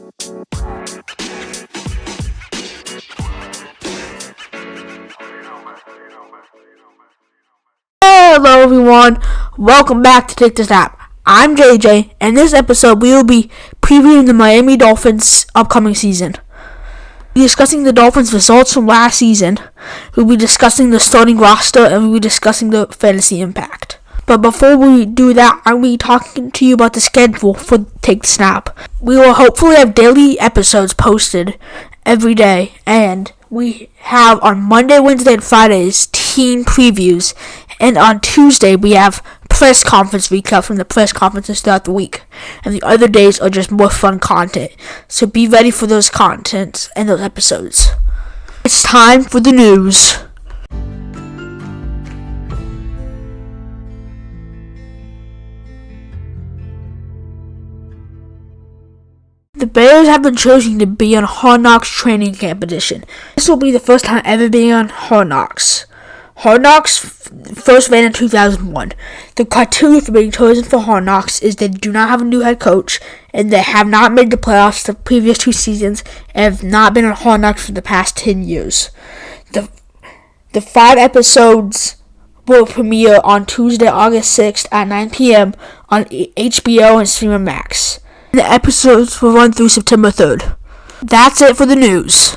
Hello everyone, welcome back to Take the Snap. I'm JJ, and in this episode we will be previewing the Miami Dolphins' upcoming season. We'll be discussing the Dolphins' results from last season, we'll be discussing the starting roster, and we'll be discussing the fantasy impact. But before we do that, I'll be talking to you about the schedule for Take the Snap. We will hopefully have daily episodes posted every day, and we have on Monday, Wednesday, and Fridays team previews, and on Tuesday we have press conference recap from the press conferences throughout the week, and the other days are just more fun content. So be ready for those contents and those episodes. It's time for the news. The Bears have been chosen to be on Hard Knocks training camp edition. This will be the first time ever being on Hard Knocks. Hard Knocks first ran in 2001. The criteria for being chosen for Hard Knocks is they do not have a new head coach, and they have not made the playoffs the previous 2 seasons, and have not been on Hard Knocks for the past 10 years. The 5 episodes will premiere on Tuesday, August 6th at 9 p.m. on HBO and Streamer Max. The episodes will run through September 3rd. That's it for the news.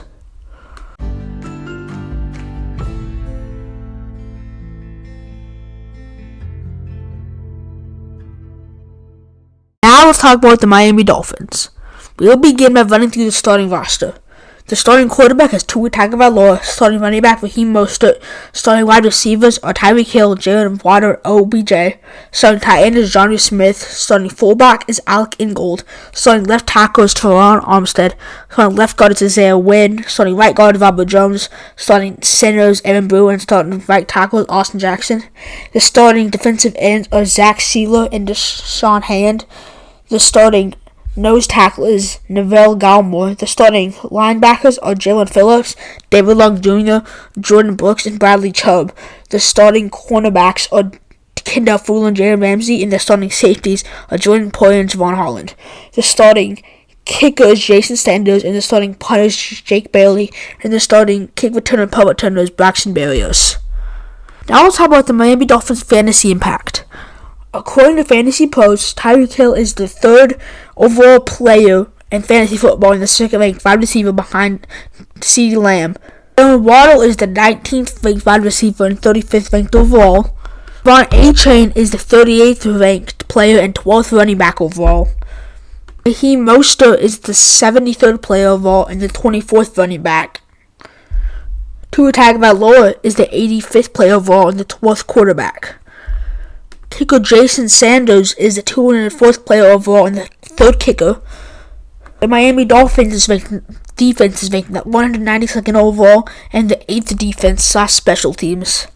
Now let's talk about the Miami Dolphins. We will begin by running through the starting roster. The starting quarterback is Tua Tagovailoa, starting running back Raheem Mostert, starting wide receivers are Tyreek Hill, Jalen Waddle, OBJ, starting tight end is Johnny Smith, starting fullback is Alec Ingold, starting left tackle is Teron Armstead, starting left guard is Isaiah Wynn, starting right guard is Robert Jones, starting center is Evan Brewer, and starting right tackle is Austin Jackson. The starting defensive ends are Zach Sealer and Deshaun Hand. The starting nose tackle is Neville Gallimore. The starting linebackers are Jalen Phillips, David Long Jr., Jordan Brooks, and Bradley Chubb. The starting cornerbacks are Kendall Fuller and Jalen Ramsey, and the starting safeties are Jordan Poyer and Javon Holland. The starting kicker is Jason Sanders, and the starting punter is Jake Bailey, and the starting kick returner and punt returner is Braxton Berrios. Now let's talk about the Miami Dolphins fantasy impact. According to Fantasy Pros, Tyreek Hill is the 3rd overall player in fantasy football and the 2nd-ranked wide receiver behind CeeDee Lamb. Jalen Waddle is the 19th-ranked wide receiver and 35th-ranked overall. Ron A-Chain is the 38th-ranked player and 12th running back overall. Raheem Mostert is the 73rd player overall and the 24th running back. Tua Tagovailoa is the 85th player overall and the 12th quarterback. Kicker Jason Sanders is the 204th player overall and the 3rd kicker. The Miami Dolphins defense is ranked at 192nd overall and the 8th defense/special teams.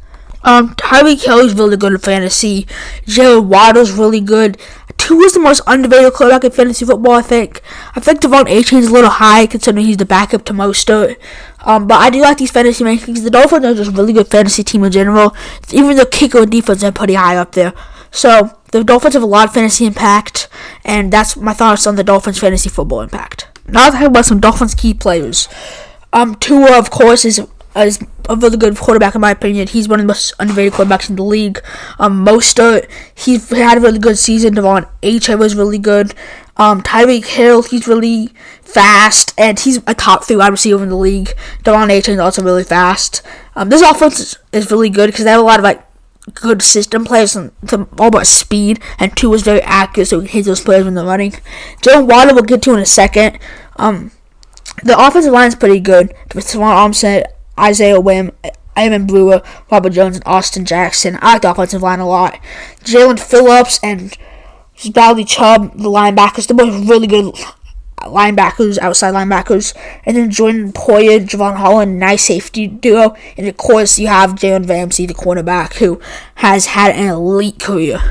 Tyreek Hill is really good in fantasy. Jalen Waddle is really good. Tua is the most underrated quarterback in fantasy football, I think. I think Devon A-Chain is a little high considering he's the backup to Mostert. But I do like these fantasy rankings. The Dolphins are just a really good fantasy team in general. Even the kicker and defense are pretty high up there. So the Dolphins have a lot of fantasy impact, and that's my thoughts on the Dolphins fantasy football impact. Now let's talk about some Dolphins key players. Tua, of course, is a really good quarterback in my opinion. He's one of the most underrated quarterbacks in the league. Mostert, he's had a really good season. Devon A-Chain was really good. Tyreek Hill, he's really fast, and he's a top 3 wide receiver in the league. Devon A-Chain is also really fast. This offense is really good because they have a lot of good system players and all about speed, and Tua is very accurate, so he can hit those players when they're running. Jalen Waddle we'll get to in a second. The offensive line is pretty good with Teron Armstead, Isaiah Wynn, Evan Brewer, Robert Jones, and Austin Jackson. I like the offensive line a lot. Jalen Phillips and Bradley Chubb, the linebackers, they're both really good linebackers, outside linebackers. And then Jordan Poyer, Javon Holland, nice safety duo. And of course, you have Jalen Ramsey, the cornerback, who has had an elite career.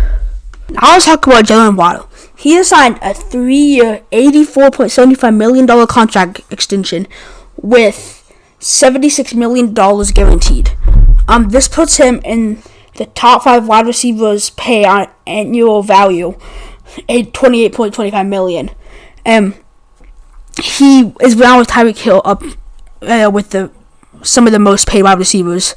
Now let's talk about Jalen Waddle. He has signed a 3-year, $84.75 million contract extension with $76 million guaranteed. This puts him in the top 5 wide receivers pay on annual value at $28.25 million. he is now with Tyreek Hill up with some of the most paid wide receivers.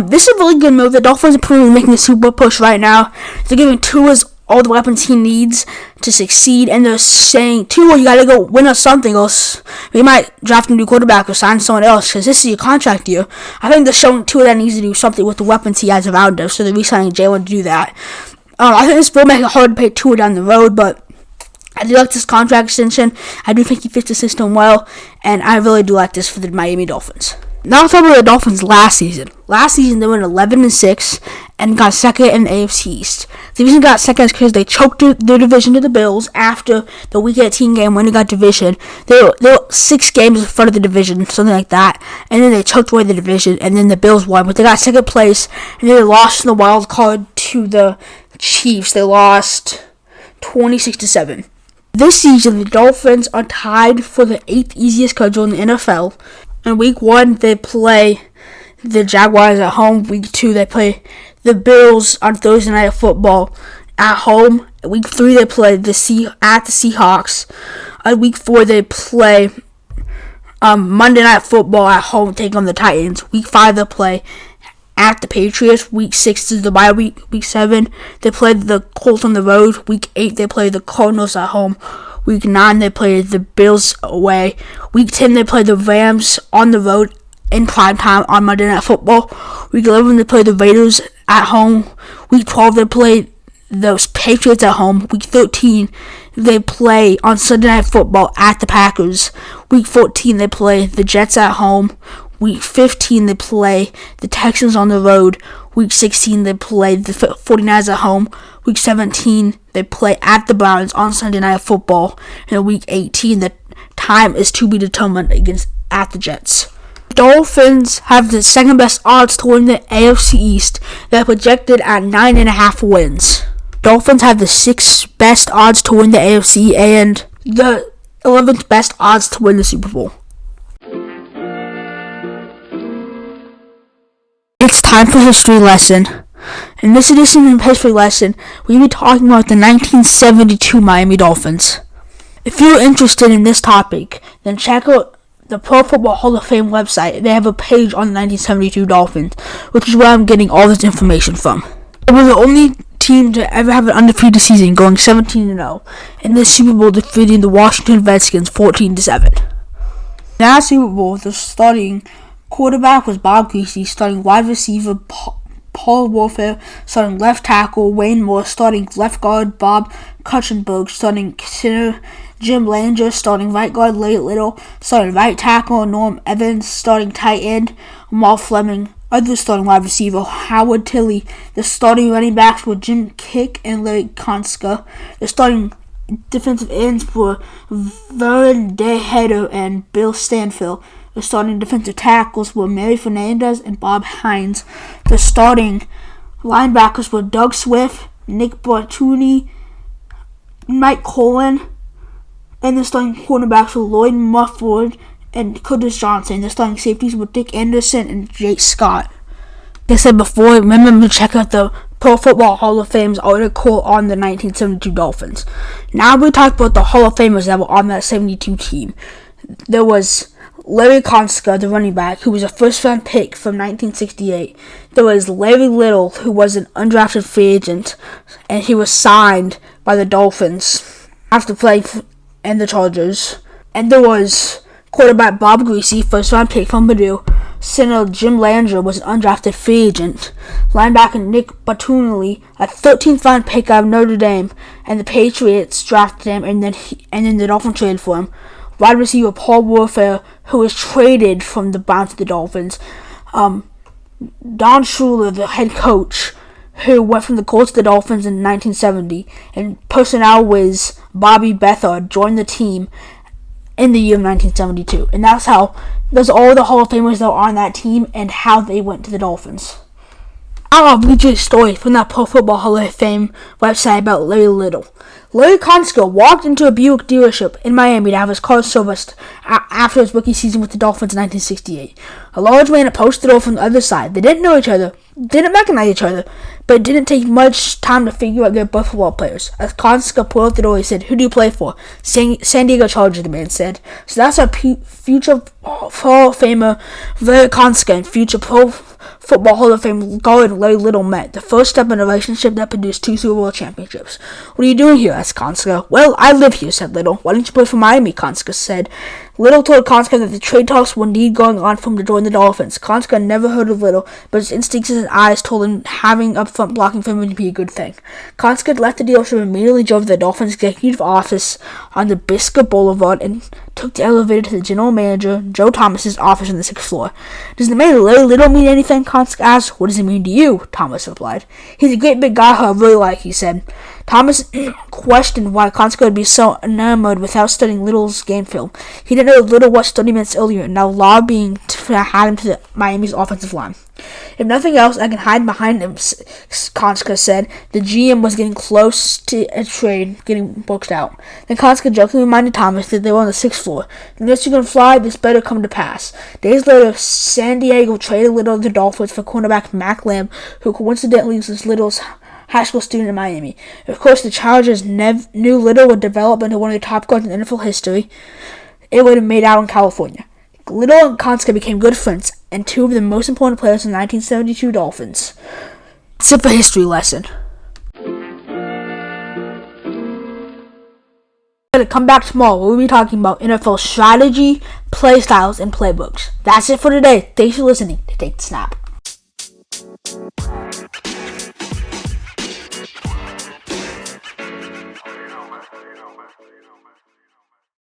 This is a really good move. The Dolphins are probably making a Super Bowl push right now. They're giving Tua all the weapons he needs to succeed, and they're saying, Tua, you gotta go win us something, else we might draft a new quarterback or sign someone else, because this is your contract year. I think they're showing Tua that needs to do something with the weapons he has around him, so they're re-signing Jalen to do that. I think this will make it hard to pay Tua down the road, but I do like this contract extension. I do think he fits the system well, and I really do like this for the Miami Dolphins. Now let's talk about the Dolphins last season. Last season, they went 11-6 and got second in the AFC East. The reason they got second is because they choked their division to the Bills after the Week 18 game when they got division. They were 6 games in front of the division, something like that, and then they choked away the division, and then the Bills won, but they got second place, and then they lost in the wild card to the Chiefs. They lost 26-7. This season, the Dolphins are tied for the 8th easiest schedule in the NFL. In Week 1, they play the Jaguars at home. Week 2, they play the Bills on Thursday Night Football at home. Week 3, they play at the Seahawks. Week 4, they play Monday Night Football at home, taking on the Titans. Week 5, they play at the Patriots. Week 6 is the bye week. Week 7, they play the Colts on the road. Week 8, they play the Cardinals at home. Week 9, they play the Bills away. Week 10, they play the Rams on the road in primetime on Monday Night Football. Week 11, they play the Raiders at home. Week 12, they play the Patriots at home. Week 13, they play on Sunday Night Football at the Packers. Week 14, they play the Jets at home. Week 15, they play the Texans on the road. Week 16, they play the 49ers at home. Week 17, they play at the Browns on Sunday Night Football. And Week 18, the time is to be determined at the Jets. The Dolphins have the second best odds to win the AFC East. They're projected at 9.5 wins. Dolphins have the 6th best odds to win the AFC and the 11th best odds to win the Super Bowl. It's time for history lesson. In this edition of History Lesson, we'll be talking about the 1972 Miami Dolphins. If you're interested in this topic, then check out the Pro Football Hall of Fame website. They have a page on the 1972 Dolphins, which is where I'm getting all this information from. They were the only team to ever have an undefeated season, going 17-0, in the Super Bowl defeating the Washington Redskins 14-7. In that Super Bowl, the starting quarterback was Bob Greasy, starting wide receiver Paul Warfare, starting left tackle Wayne Moore, starting left guard Bob Kuchenberg, starting center Jim Langer, starting right guard Larry Little, starting right tackle Norm Evans, starting tight end Mal Fleming, other starting wide receiver Howard Tilley. The starting running backs were Jim Kick and Larry Konska. The starting defensive ends were Vernon DeHeader and Bill Stanfield. The starting defensive tackles were Mary Fernandez and Bob Hines. The starting linebackers were Doug Swift, Nick Bartuni, Mike Colon, and the starting cornerbacks were Lloyd Mufford and Curtis Johnson. The starting safeties were Dick Anderson and Jake Scott. Like I said before, remember to check out the Pro Football Hall of Fame's article on the 1972 Dolphins. Now we talk about the Hall of Famers that were on that 72 team. There was Larry Konska, the running back, who was a first-round pick from 1968. There was Larry Little, who was an undrafted free agent, and he was signed by the Dolphins after playing in the Chargers. And there was quarterback Bob Greasy, first-round pick from Purdue. Center Jim Langer was an undrafted free agent. Linebacker Nick Bartuni, a 13th-round pick out of Notre Dame, and the Patriots drafted him, and then the Dolphins traded for him. Wide receiver Paul Warfare, who was traded from the Browns to the Dolphins. Don Shula, the head coach, who went from the Colts to the Dolphins in 1970. And personnel whiz Bobby Beathard joined the team in the year of 1972. And that's all the Hall of Famers that were on that team and how they went to the Dolphins. I'll read you a story from that Pro Football Hall of Fame website about Larry Little. Larry Konska walked into a Buick dealership in Miami to have his car serviced after his rookie season with the Dolphins in 1968. A large man approached the door from the other side. They didn't know each other, didn't recognize each other, but it didn't take much time to figure out they're both football players. As Konska pulled out the door, he said, "Who do you play for?" San Diego Chargers, the man said. So that's our future Hall of Famer, Larry Konska, and future Pro Football Hall of Fame guard Larry Little met, the first step in a relationship that produced 2 Super Bowl championships. "What are you doing here?" asked Konska. "Well, I live here," said Little. "Why don't you play for Miami?" Konska said. Little told Konska that the trade talks were indeed going on for him to join the Dolphins. Konska never heard of Little, but his instincts and eyes told him having up-front blocking for him would be a good thing. Konska left the dealership and immediately drove to the Dolphins' executive office on the Biscuit Boulevard and took the elevator to the general manager, Joe Thomas's office on the 6th floor. "Does the name Larry Little mean anything?" Konska asked. "What does it mean to you?" Thomas replied. "He's a great big guy who I really like," he said. Thomas questioned why Konska would be so enamored without studying Little's game film. He didn't know Little watched 30 minutes earlier, now lobbying to add him to the Miami's offensive line. "If nothing else, I can hide behind him," Konska said. The GM was getting close to a trade getting booked out. Then Konska jokingly reminded Thomas that they were on the 6th floor. "Unless you can fly, this better come to pass." Days later, San Diego traded Little to the Dolphins for cornerback Mac Lamb, who coincidentally was Little's high school student in Miami. Of course, the Chargers knew Little would develop into one of the top guards in NFL history. It would have made out in California. Little and Konska became good friends and 2 of the most important players in the 1972 Dolphins. That's it for history lesson. Come back tomorrow. We'll be talking about NFL strategy, play styles, and playbooks. That's it for today. Thanks for listening to Take the Snap.